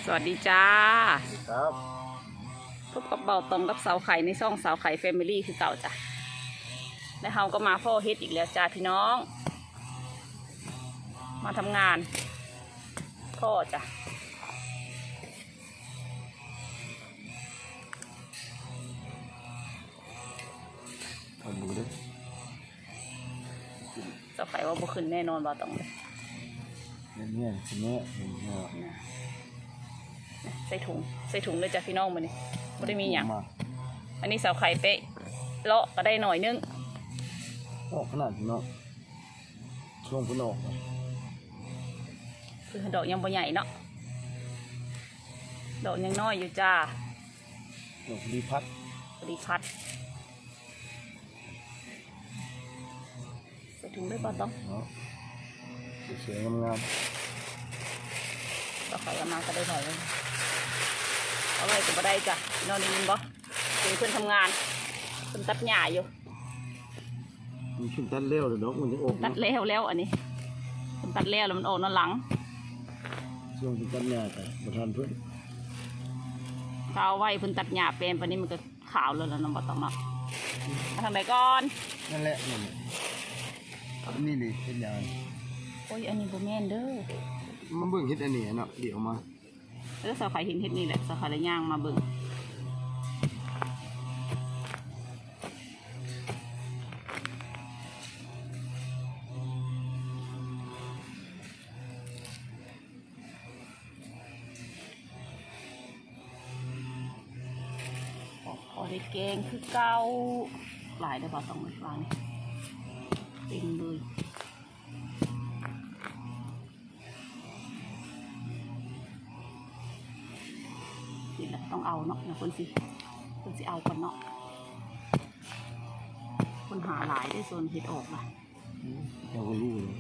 สวัสดีจ้าครับพบกับเบาตรงกับเสาไข่ในช่องเสาไข่แฟมิลี่คือเก่าจ้ะและเฮาก็มาพ่อเฮ็ดอีกแล้วจ้าพี่น้องมาทำงานพ่อจ้ะทำดูดิเสาไข่ว่าบ่ขึ้นแน่นอนเบาตรงเลยเนี่ยใส่ถุงเลยจ้ะพี่น้องมื้อนี้บ่ได้มีหยังอันนี้เสาไข่เป๊ะเลาะก็ได้หน่อยนึงออกขนาดเนาะช่วงพุ่นออกคือดอกยังบ่ใหญ่เนาะดอกยังน้อยอยู่จ้าดอกดีพัดใส่ถุงด้วยเบาตรงสวยๆงามเสาไข่มาก็ได้หน่อยนึงเอาไว้ก็บ่ได้จ้ะพี่น้องได้ยินบ่เป็นเพื่อนทำงานเพิ่นตัดหญ้าอยู่มันขึ้นตัดเร็วเลยเนาะมันจะออกตัดแล้วอันนี้มันตัดแล้วมันออกนั่นหลังช่วงตัดหญ้าแต่ประธานเพื่อนเขาเอาไว้เพิ่นตัดหญ้าเป็นปานนี้มันก็ขาวแล้วนะบ่ต้องเนาะมาทางไหนก่อนนั่นแหละนี่ดิเฮ็ดหยังโอ้ยอันนี้บ่แม่นเด้อมันเบิ่งเฮ็ดอันนี้เนาะเดี๋ยวมาสาขาเห็นเฮ็ดนี่แหละสาขาละย่างมาเบิ่งพอได้แกงคือเก่าหลายได้บ่ต้องหลายนี่เต็มเลยนี่แหละต้องเอาเนาะนะคนสิเอาก่อนเนาะคนหาหลายได้ส่วนเห็ดออกล่ะเราก็รู้เลย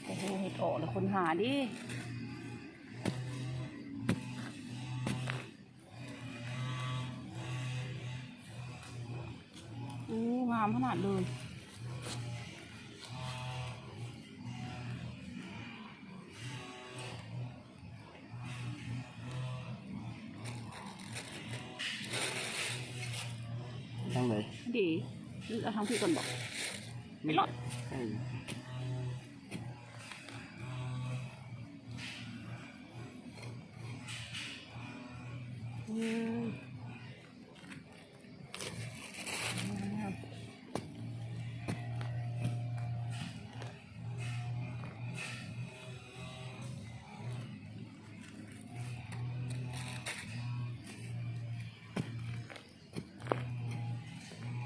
โอ้โหเห็ดออกแล้วคนหาดิงามขนาดเลยทางไหนดีเอาทางพี่ก่อนบอกไม่รอด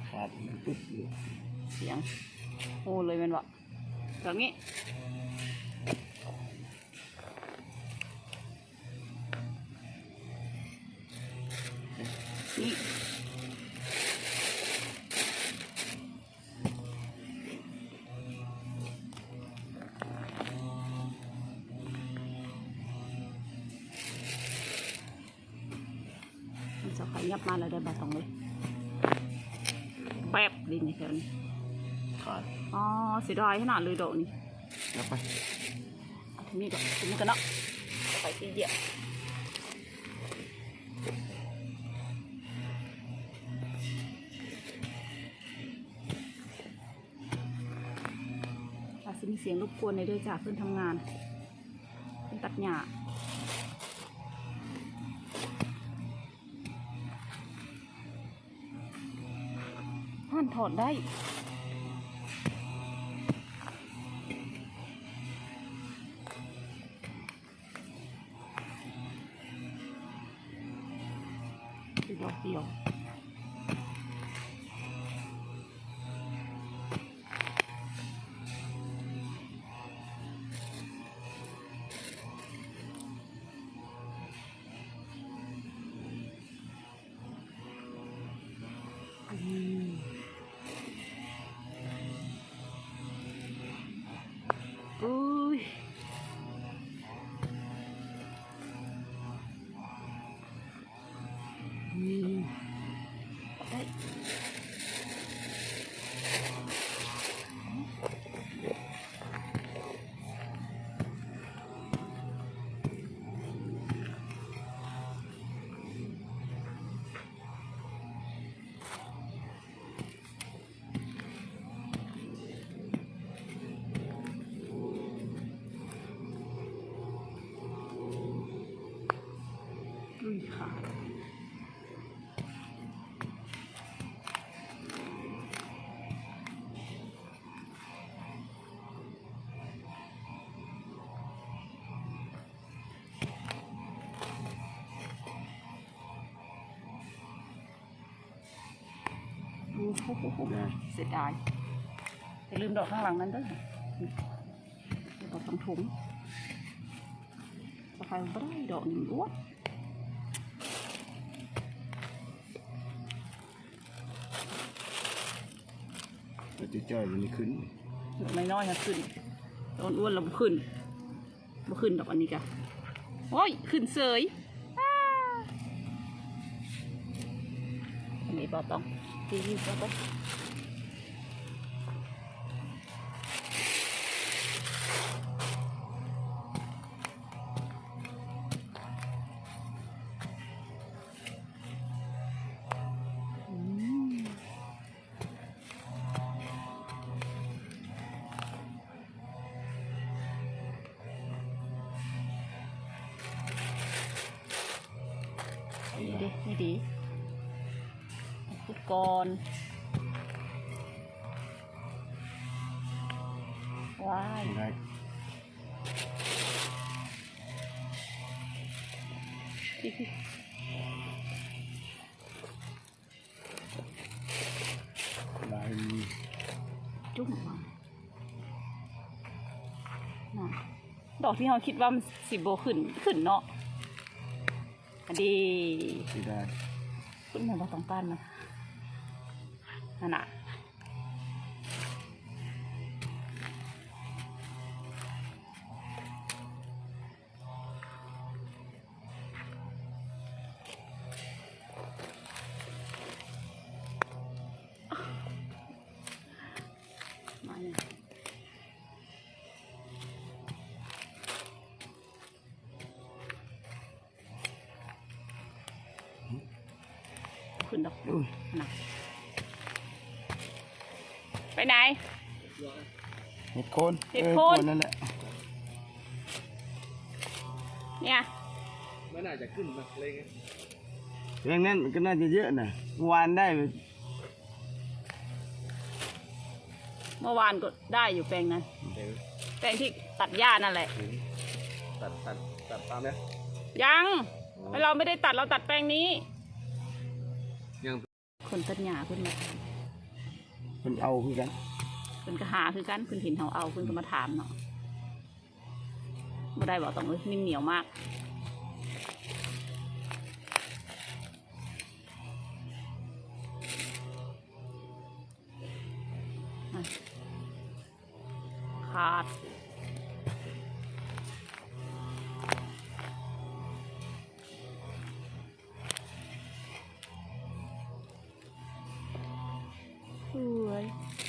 ขาดปุ๊บเสียงโอ้เลยเป็นวะแบบนี้นี่มันจะขยับมาแล้วได้บาตรงเลยแป๊บดินนี่แค่นี้ขาดอ๋อเสียดายขนาดเลยดอกนี่แล้วไปทีนี้กันเนาะไปที่เดียวอาจจะมีเสียงรบกวนในด้วยจากเพื่อนทำงานเพื่อนตัดหญ้าท่านถอดได้ดอกเดียวอุ้ย นี่ ได้ค่ะโอ้โหเสียดายอย่าลืมดอกข้างหลังนั้นด้วยดอกทั้งถุงสะพายไม่ได้ดอกหนึ่งอ้วน แต่จะจ่อยมันไม่ขึ้น น้อยๆค่ะขึ้นอ้วนๆเราขึ้นบ่ขึ้นดอกอันนี้กะโอ้ยขึ้นเสยอันนี้บ่ต้องตีบ่ต้องนี่ดีพูดก่อนว้าย ได้ พี่ลายมี จุ่มมาดอกที่เราคิดว่ามันสิบโบขึ้นเนาะอันดี ที่ได้ ขึ้นเหมือนเราต้องการนะนั่นน่ะมาเนี่ยขึ้นดอกนะไปไหน เห็ดโคน เห็ดโคน นั่นแหละ เนี่ย ไม่น่าจะขึ้นมาเลยไง เรื่องนั้นมันก็น่าจะเยอะนะวานได้ เมื่อวานก็ได้อยู่แปลงนั้น เดี๋ยว แปลงที่ตัดหญ้านั่นแหละ ตัดตามนะ ยังเราไม่ได้ตัดเราตัดแปลงนี้ ยัง คนตัดหญ้าเพิ่นมา มันเอาคือกัน เพิ่นก็หาคือกันเพิ่นเห็นเอาเพิ่นก็มาถามเนาะไม่ได้บอกต้องนิ่มเหนียวมากขาด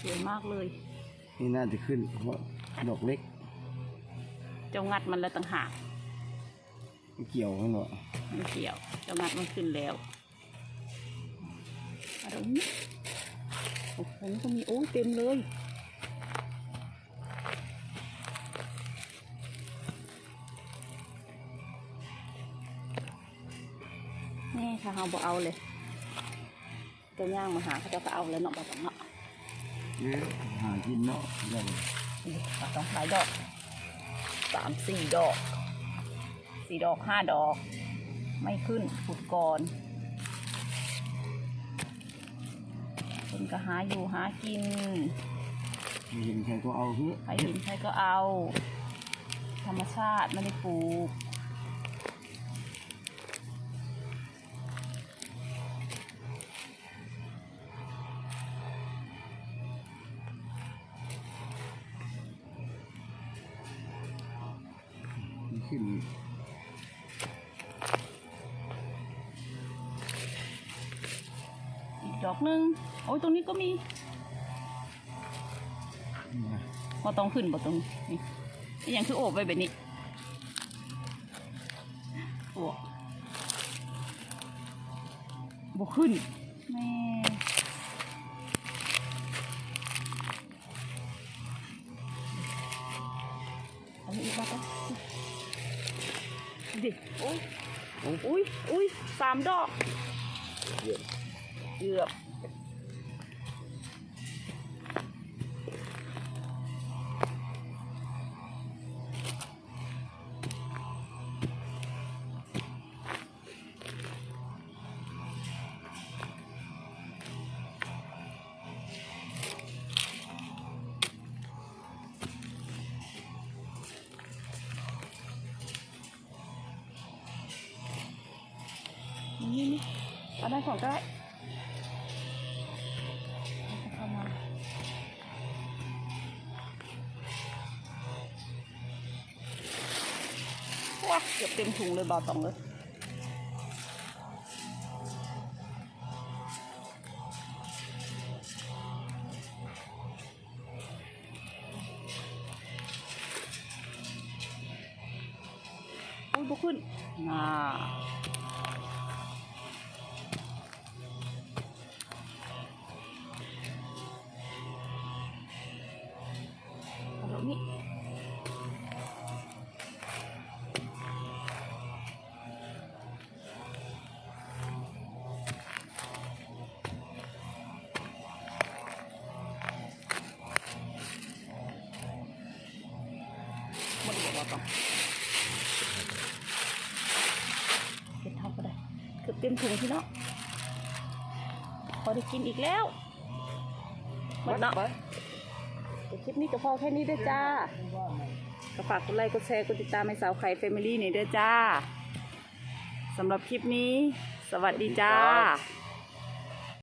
สวยมากเลย นี่น่าจะขึ้นเพราะดอกเล็ก เจ้างัดมันแล้วต่างหาก ไม่เกี่ยวกันหรอก ไม่เกี่ยวเจ้างัดมันขึ้นแล้วอะไรนี่โอ้โหก็มีโอ้เต็มเลยนี่ถ้าเราบอกเอาเลยเจ้าย่างมาหาเขาจะก็เอาแล้วเนาะบอกเนาะ หากินเนาะได้ เราต้องหลายดอก3-4 ดอก4 ดอก5 ดอก ไม่ขึ้นขุดก่อนคนก็หาอยู่หากิน เห็นใครก็เอาเพื่อ ใครเห็นใครก็เอา ธรรมชาติไม่ได้ปลูกขึ้น อีก ดอกหนึ่งโอ้ยตรงนี้ก็มีพอต้องขึ้นบ่ตรงนี้นี่ยังคือโอบไว้แบบนี้โอ้บ่ขึ้นแม่อันนี้อีกบ้างดิโอ้ยอุ้ย3 ดอกเกือบนี่เอาได้ของก็ได้เข้ามาว้าเกือบเต็มถุงเลยบาตองเลยโอ้ยบุขึ้นนี่มันบอกว่าต้องเป็นเท่าก็ได้เกือบเต็มถุงพี่เนาะพอได้กินอีกแล้วหมดเนาะคลิปนี้ก็พอแค่นี้ด้วยจ้าก็ฝากกดไลค์กดแชร์กดติดตามให้สาวไข่แฟมิลี่หน่อยด้วยจ้าสำหรับคลิปนี้สวัสดีจ้า